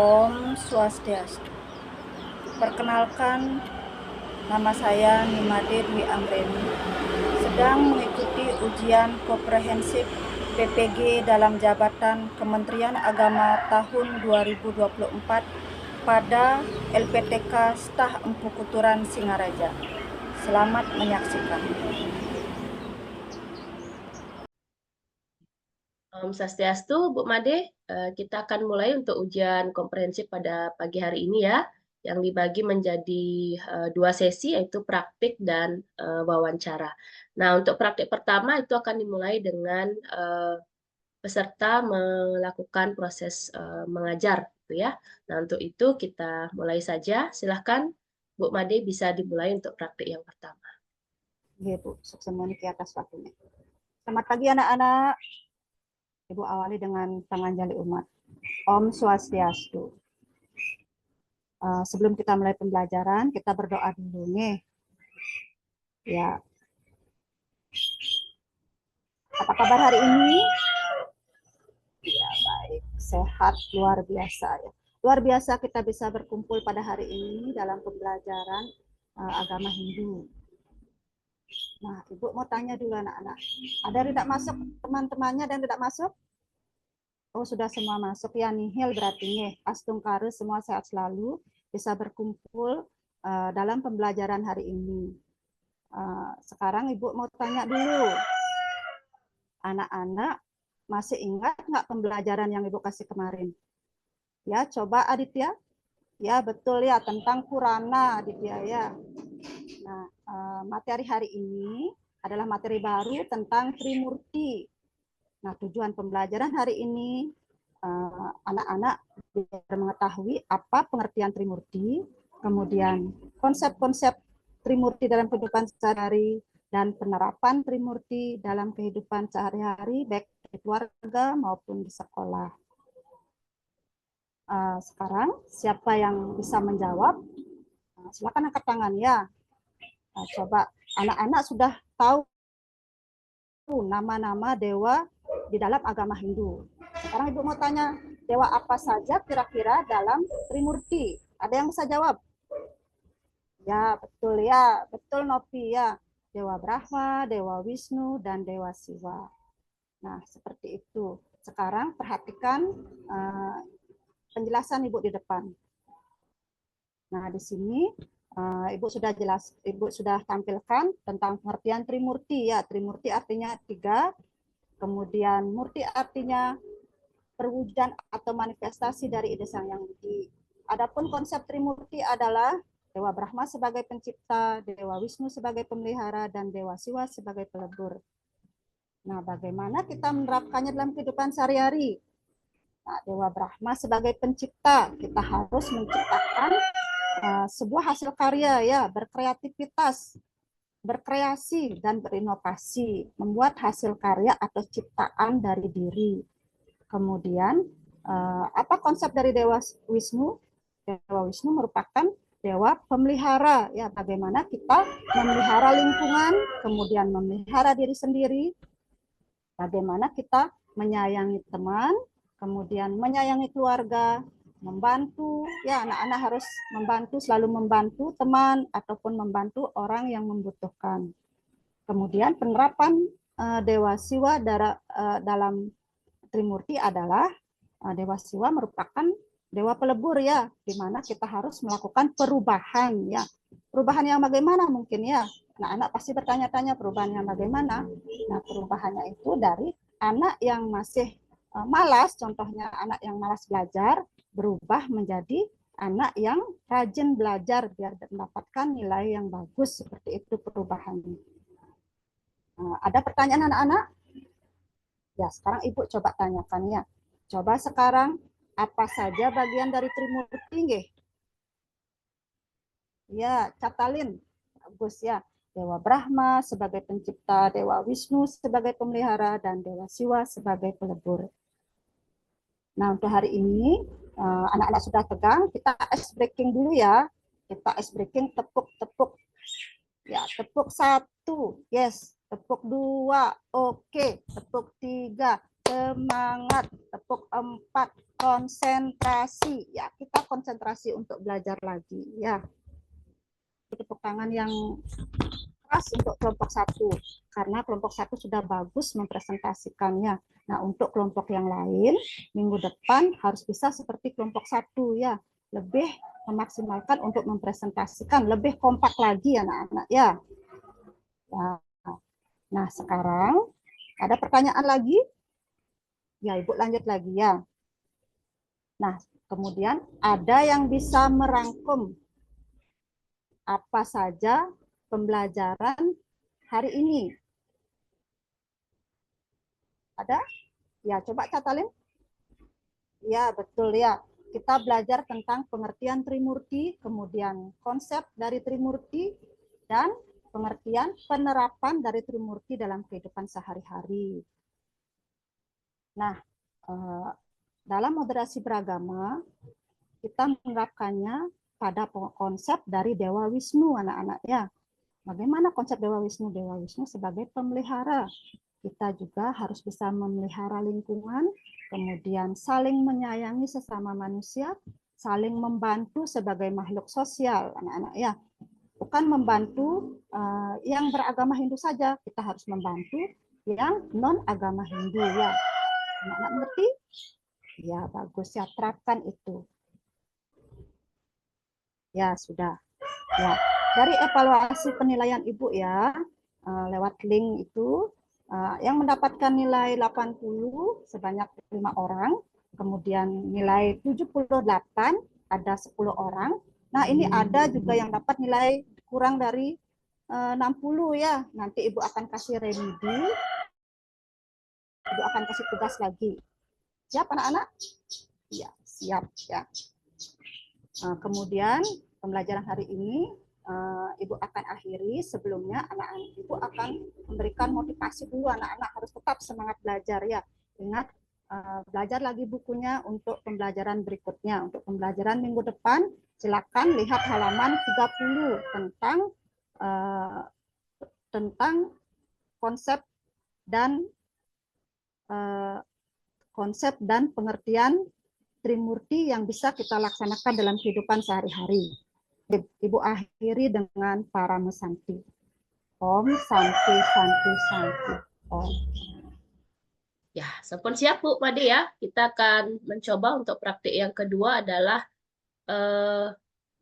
Om Swastiastu. Perkenalkan, nama saya Nimade Dwi Amreni, sedang mengikuti ujian komprehensif PPG dalam jabatan Kementerian Agama tahun 2024 pada LPTK Stah Empu Kuturan Singaraja. Selamat menyaksikan. Om Swastiastu, Bu Made. Kita akan mulai untuk ujian komprehensif pada pagi hari ini ya, yang dibagi menjadi 2 sesi, yaitu praktik dan wawancara. Nah, untuk praktik pertama itu akan dimulai dengan peserta melakukan proses mengajar, gitu ya. Nah, untuk itu kita mulai saja. Silahkan, Bu Made, bisa dimulai untuk praktik yang pertama. Gitu, semuanya ke atas waktunya. Selamat pagi anak-anak. Ibu awali dengan panganjali umat. Om Swastiastu. Sebelum kita mulai pembelajaran, kita berdoa dulu nih. Ya. Apa kabar hari ini? Ya, baik. Sehat, luar biasa ya. Luar biasa kita bisa berkumpul pada hari ini dalam pembelajaran agama Hindu. Nah, Ibu mau tanya dulu anak-anak. Ada yang tidak masuk teman-temannya dan tidak masuk? Oh, sudah semua masuk ya, nihil berarti nih. Astungkaru semua sehat selalu, bisa berkumpul dalam pembelajaran hari ini. Sekarang Ibu mau tanya dulu. Anak-anak masih ingat nggak pembelajaran yang Ibu kasih kemarin? Ya, coba Aditya. Ya, betul ya, tentang Purana Aditya ya. Nah, materi hari ini adalah materi baru tentang Trimurti. Nah, tujuan pembelajaran hari ini anak-anak biar mengetahui apa pengertian Trimurti, kemudian konsep-konsep Trimurti dalam kehidupan sehari-hari, dan penerapan Trimurti dalam kehidupan sehari-hari, baik di keluarga maupun di sekolah. Sekarang, siapa yang bisa menjawab? Silakan angkat tangan ya. Coba, anak-anak sudah tahu nama-nama dewa di dalam agama Hindu. Sekarang Ibu mau tanya, dewa apa saja kira-kira dalam Trimurti? Ada yang bisa jawab? Ya, betul ya. Betul Nopi ya. Dewa Brahma, Dewa Wisnu, dan Dewa Siwa. Nah, seperti itu. Sekarang perhatikan penjelasan Ibu di depan. Nah, di sini Ibu sudah tampilkan tentang pengertian Trimurti ya. Trimurti artinya 3, kemudian murti artinya perwujudan atau manifestasi dari ide Sang Yang Widi. Adapun konsep Trimurti adalah Dewa Brahma sebagai pencipta, Dewa Wisnu sebagai pemelihara, dan Dewa Siwa sebagai pelebur. Nah, bagaimana kita menerapkannya dalam kehidupan sehari-hari? Nah, Dewa Brahma sebagai pencipta, kita harus menciptakan sebuah hasil karya ya, berkreativitas, berkreasi dan berinovasi, membuat hasil karya atau ciptaan dari diri. Kemudian apa konsep dari Dewa Wisnu? Dewa Wisnu merupakan dewa pemelihara ya, bagaimana kita memelihara lingkungan, kemudian memelihara diri sendiri, bagaimana kita menyayangi teman, kemudian menyayangi keluarga, membantu ya, anak-anak harus membantu, selalu membantu teman ataupun membantu orang yang membutuhkan. Kemudian penerapan Dewa Siwa dalam Trimurti adalah Dewa Siwa merupakan dewa pelebur ya, di mana kita harus melakukan perubahan ya. Perubahan yang bagaimana mungkin ya? Anak-anak pasti bertanya-tanya perubahan yang bagaimana. Nah, perubahannya itu dari anak yang masih malas, contohnya anak yang malas belajar, berubah menjadi anak yang rajin belajar biar mendapatkan nilai yang bagus, seperti itu perubahannya. Ada pertanyaan anak-anak? Ya, sekarang Ibu coba tanyakan ya. Coba sekarang, apa saja bagian dari Trimurti nggih? Ya, catalin. Bagus ya. Dewa Brahma sebagai pencipta, Dewa Wisnu sebagai pemelihara, dan Dewa Siwa sebagai pelebur. Nah, untuk hari ini, anak-anak sudah tegang, kita ice breaking dulu ya. Kita ice breaking, tepuk-tepuk. Ya, tepuk 1, yes. Tepuk 2, oke. Tepuk 3, semangat. Tepuk 4, konsentrasi. Ya, kita konsentrasi untuk belajar lagi. Ya, tepuk tangan yang keras untuk kelompok 1, karena kelompok 1 sudah bagus mempresentasikannya. Nah, untuk kelompok yang lain, minggu depan harus bisa seperti kelompok 1 ya, lebih memaksimalkan untuk mempresentasikan, lebih kompak lagi anak-anak ya. Nah, sekarang ada pertanyaan lagi? Ya, Ibu lanjut lagi ya. Nah, kemudian ada yang bisa merangkum apa saja pembelajaran hari ini. Ada? Ya, coba catalin. Ya, betul ya. Kita belajar tentang pengertian Trimurti, kemudian konsep dari Trimurti, dan pengertian penerapan dari Trimurti dalam kehidupan sehari-hari. Nah, dalam moderasi beragama, kita menerapkannya pada konsep dari Dewa Wisnu, anak-anak ya. Bagaimana konsep Dewa Wisnu? Dewa Wisnu sebagai pemelihara. Kita juga harus bisa memelihara lingkungan, kemudian saling menyayangi sesama manusia, saling membantu sebagai makhluk sosial, anak-anak ya. Bukan membantu yang beragama Hindu saja, kita harus membantu yang non agama Hindu ya. Anak-anak ngerti? Ya, bagus ya, terapkan itu. Ya, sudah. Ya, dari evaluasi penilaian Ibu ya, lewat link itu, yang mendapatkan nilai 80 sebanyak 5 orang, kemudian nilai 78 ada 10 orang. Nah, ini ada juga yang dapat nilai kurang dari 60 ya. Nanti Ibu akan kasih remedi, Ibu akan kasih tugas lagi. Siap anak-anak? Ya, siap ya. Kemudian pembelajaran hari ini Ibu akan akhiri. Sebelumnya anak-anak Ibu akan memberikan motivasi dulu, anak-anak harus tetap semangat belajar ya. Ingat, belajar lagi bukunya untuk pembelajaran berikutnya. Untuk pembelajaran minggu depan, silakan lihat halaman 30 tentang konsep dan pengertian Trimurti yang bisa kita laksanakan dalam kehidupan sehari-hari. Ibu akhiri dengan para mesanti. Om Santi Santi Santi Om. Ya, sampun siap Bu Made ya. Kita akan mencoba untuk praktik yang kedua adalah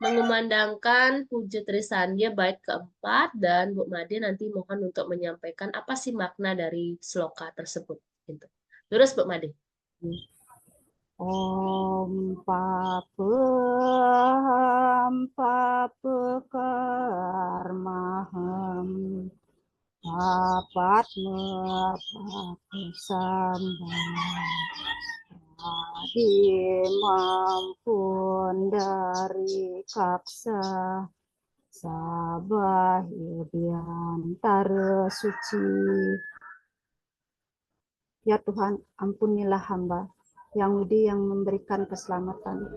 mengumandangkan Puja Trisandya bait keempat, dan Bu Made nanti mohon untuk menyampaikan apa sih makna dari sloka tersebut. Gitu. Terus Bu Made. Om Papaham Papakarmaham Papatma Papasambam Adi mampun dari kaksa Sabah Yudiantara suci. Ya Tuhan, ampunilah hamba yang Widi yang memberikan keselamatan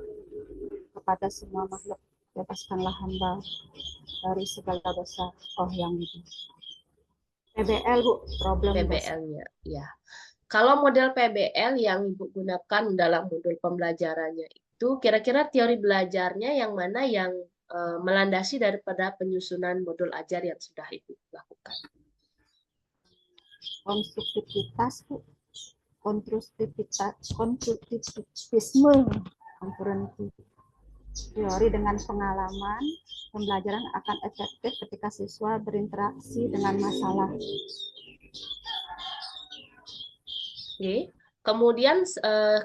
kepada semua makhluk. Bebaskanlah hamba dari segala dosa. Oh yang Widi. PBL Bu, problem PBL-nya, ya. Kalau model PBL yang Ibu gunakan dalam modul pembelajarannya itu, kira-kira teori belajarnya yang mana yang melandasi daripada penyusunan modul ajar yang sudah Ibu lakukan? Konstruktivitas Bu. Konstruktivisme, teori dengan pengalaman, pembelajaran akan efektif ketika siswa berinteraksi dengan masalah. Oke. Kemudian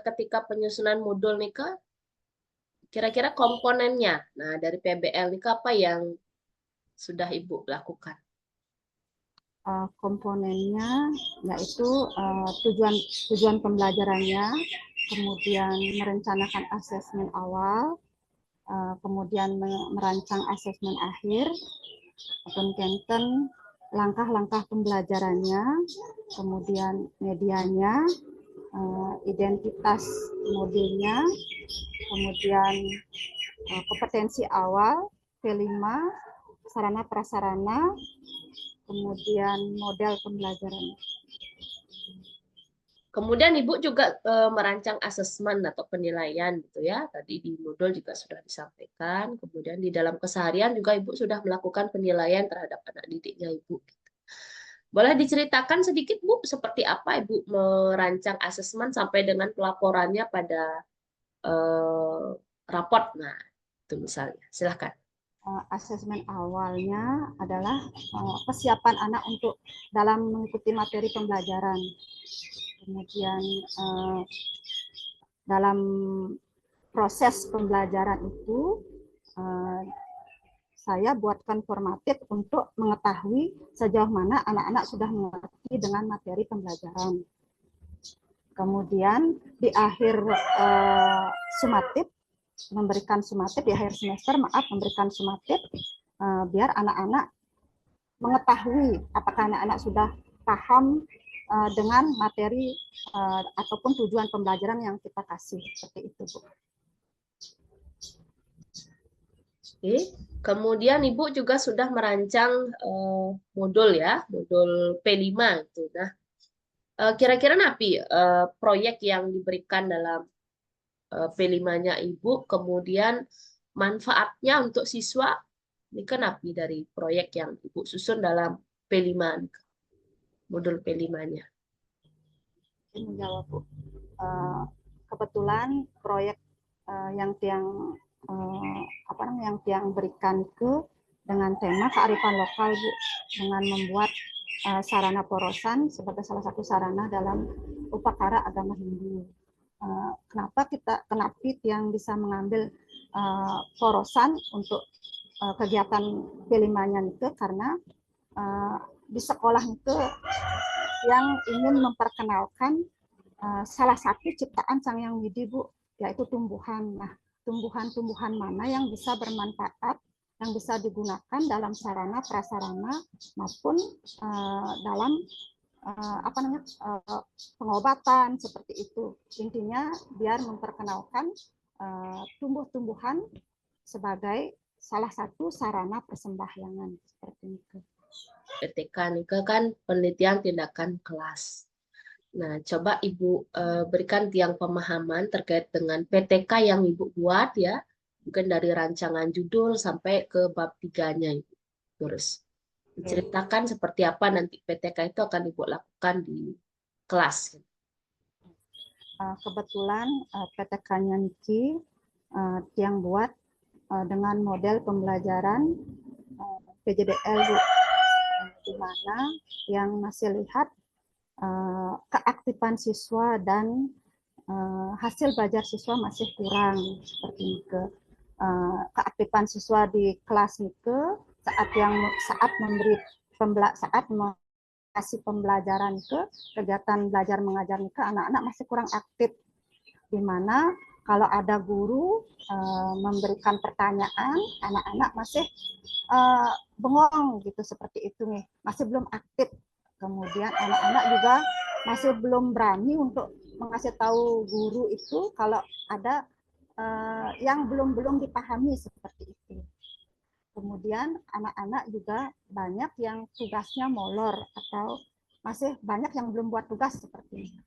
ketika penyusunan modul nih Kak, kira-kira komponennya, nah dari PBL nih Kak, apa yang sudah Ibu lakukan? Komponennya yaitu tujuan pembelajarannya, kemudian merencanakan asesmen awal, kemudian merancang asesmen akhir, kemudian langkah-langkah pembelajarannya, kemudian medianya, identitas modulnya, kemudian kompetensi awal, P5, sarana prasarana, kemudian model pembelajaran. Kemudian Ibu juga merancang asesmen atau penilaian gitu ya. Tadi di modul juga sudah disampaikan. Kemudian di dalam keseharian juga Ibu sudah melakukan penilaian terhadap anak didiknya Ibu. Boleh diceritakan sedikit Bu, seperti apa Ibu merancang asesmen sampai dengan pelaporannya pada raport. Nah, itu misalnya. Silahkan. Asesmen awalnya adalah kesiapan anak untuk dalam mengikuti materi pembelajaran. Kemudian dalam proses pembelajaran itu saya buatkan formatif untuk mengetahui sejauh mana anak-anak sudah mengerti dengan materi pembelajaran. Kemudian di akhir sumatif, memberikan sumatif di akhir semester, memberikan sumatif biar anak-anak mengetahui apakah anak-anak sudah paham dengan materi ataupun tujuan pembelajaran yang kita kasih, seperti itu, Bu. Oke. Kemudian Ibu juga sudah merancang modul ya, modul P5 itu. Nah, kira-kira Napi proyek yang diberikan dalam P5-nya Ibu, kemudian manfaatnya untuk siswa, ini kan Napi dari proyek yang Ibu susun dalam P5, modul P5-nya. Menjawab, Bu. Kebetulan proyek yang Tiang berikan ke dengan tema kearifan lokal, Bu, dengan membuat sarana porosan sebagai salah satu sarana dalam upacara agama Hindu. Kenapa Tiang bisa mengambil porosan untuk kegiatan P5-nya itu karena di sekolah itu yang ingin memperkenalkan salah satu ciptaan Sang Hyang Widi, Bu, yaitu tumbuhan. Nah, tumbuhan-tumbuhan mana yang bisa bermanfaat, yang bisa digunakan dalam sarana prasarana maupun dalam pengobatan, seperti itu. Intinya biar memperkenalkan tumbuh-tumbuhan sebagai salah satu sarana persembahyangan, seperti itu. PTK Nika kan penelitian tindakan kelas. Nah, coba Ibu berikan tiang pemahaman terkait dengan PTK yang Ibu buat ya, mungkin dari rancangan judul sampai ke bab 3-nya Ibu. Terus ceritakan seperti apa nanti PTK itu akan Ibu lakukan di kelas. Kebetulan PTK-nya Niki Tiang buat dengan model pembelajaran PJDL, Bu, di mana yang masih lihat keaktifan siswa dan hasil belajar siswa masih kurang, seperti itu. Keaktifan siswa di kelas itu saat kasih pembelajaran ke kegiatan belajar mengajar ke anak-anak masih kurang aktif, di mana kalau ada guru memberikan pertanyaan, anak-anak masih bengong gitu, seperti itu nih, masih belum aktif. Kemudian anak-anak juga masih belum berani untuk mengasih tahu guru itu kalau ada yang belum dipahami, seperti itu. Kemudian anak-anak juga banyak yang tugasnya molor atau masih banyak yang belum buat tugas, seperti ini.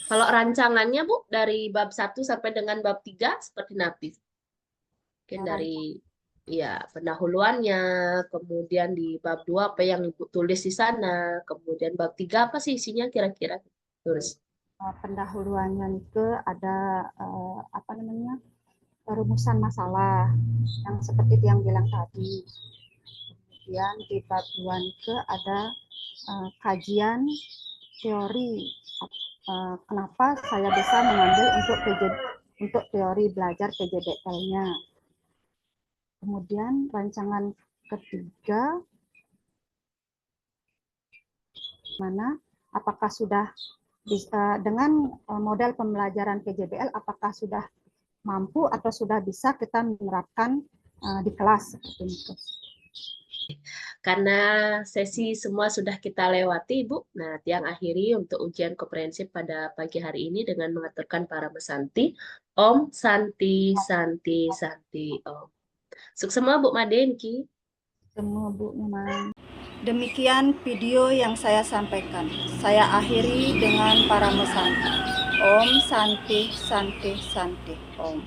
Kalau rancangannya Bu dari bab 1 sampai dengan bab 3 seperti Napi. Mungkin dari ya pendahuluannya, kemudian di bab 2 apa yang Ibu tulis di sana, kemudian bab 3 apa sih isinya kira-kira? Tulis. Pendahuluannya itu ada perumusan masalah yang seperti yang bilang tadi. Kemudian di bab 2 itu ada kajian teori. Kenapa saya bisa mengambil untuk teori belajar PJDL-nya. Kemudian rancangan ketiga, mana apakah sudah dengan model pembelajaran PJBL, apakah sudah mampu atau sudah bisa kita menerapkan di kelas, seperti itu. Karena sesi semua sudah kita lewati, Ibu. Nah, Tiang akhiri untuk ujian komprehensif pada pagi hari ini dengan mengaturkan para mesanti. Om Santi Santi Santi Om. Sukses semua Bu Made, Niki. Semua Bu memang. Demikian video yang saya sampaikan. Saya akhiri dengan para mesanti. Om Santi Santi Santi Om.